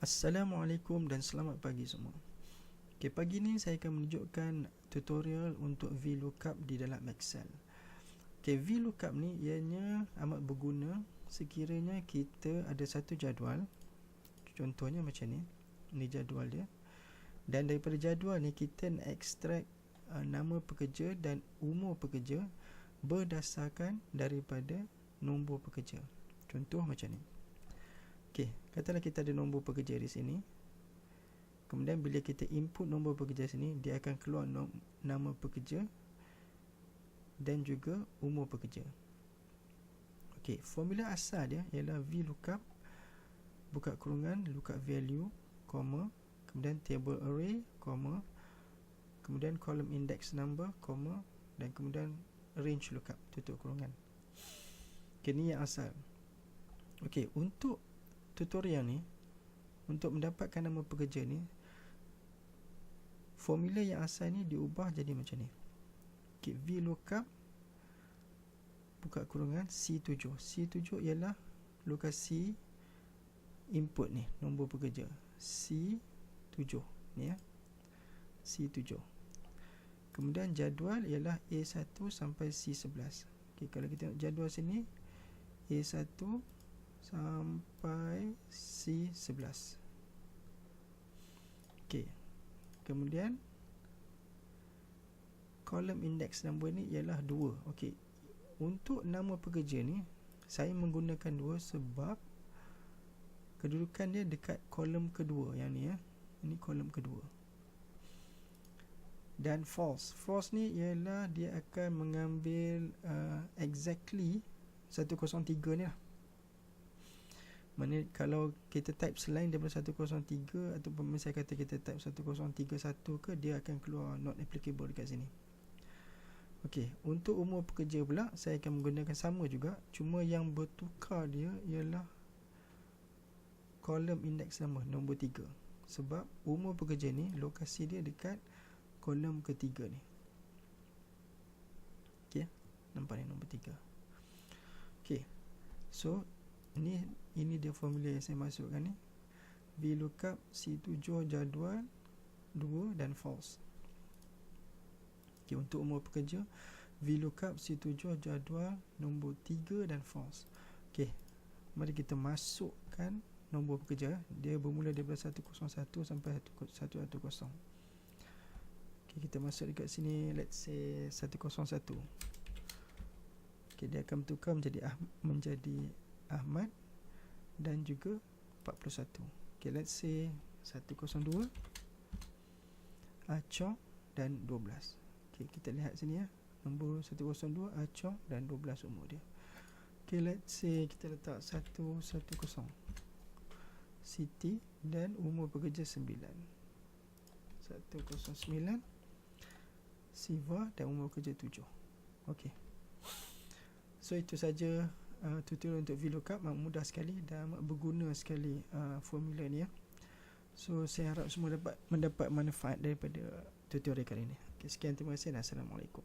Assalamualaikum dan selamat pagi semua. Okay, pagi ni saya akan menunjukkan tutorial untuk VLOOKUP di dalam Excel. Okay, VLOOKUP ni ianya amat berguna sekiranya kita ada satu jadual. Contohnya macam ni. Ni jadual dia. Dan daripada jadual ni kita nak ekstrak nama pekerja dan umur pekerja berdasarkan daripada nombor pekerja. Contoh macam ni. Okey, katalah kita ada nombor pekerja di sini. Kemudian bila kita input nombor pekerja sini, dia akan keluar nama pekerja dan juga umur pekerja. Okey, formula asal dia ialah VLOOKUP buka kurungan lookup value, koma, kemudian table array, koma, kemudian column index number, koma, dan kemudian range lookup tutup kurungan. Okey, ni yang asal. Okey, untuk tutorial ni, untuk mendapatkan nama pekerja ni, formula yang asal ni diubah jadi macam ni. Okay, VLOOKUP buka kurungan C7. C7 ialah lokasi input ni, nombor pekerja. C7 ni ya. C7. Kemudian jadual ialah A1 sampai C11. Okay, kalau kita tengok jadual sini, A1 sampai C11. Okey. Kemudian column index number ni ialah 2. Okey. Untuk nama pekerja ni saya menggunakan 2 sebab kedudukan dia dekat kolom kedua yang ni ya. Ini kolom kedua. Dan false. False ni ialah dia akan mengambil exactly 103 ni lah. Mana kalau kita type selain daripada 103 ataupun misalnya kata kita type 1031 ke, dia akan keluar not applicable dekat sini. Okey, untuk umur pekerja pula saya akan menggunakan sama juga, cuma yang bertukar dia ialah kolom index nombor 3. Sebab umur pekerja ni lokasi dia dekat kolom ketiga ni. Okey, nampak ni nombor 3. Okey. So ini dia formula yang saya masukkan ni. VLOOKUP C7 jadual 2 dan false. Okay, untuk umur pekerja VLOOKUP C7 jadual nombor 3 dan false. Okay, mari kita masukkan nombor pekerja. Dia bermula daripada 101 sampai 110. Okay, kita masuk dekat sini, let's say 101. Okay, dia akan bertukar menjadi Ahmad dan juga 41. Okay, let's say 102 Acong dan 12. Okay, kita lihat sini ya. Nombor 102 Acong dan 12 umur dia. Okay, let's say kita letak 110 Siti dan umur pekerja 9. 109 Siva dan umur pekerja 7. Okay. So itu saja tutorial untuk VLOOKUP. Mudah sekali dan berguna sekali formula ni ya. So saya harap semua mendapat manfaat daripada tutorial kali ini. Okay, sekian, terima kasih dan Assalamualaikum.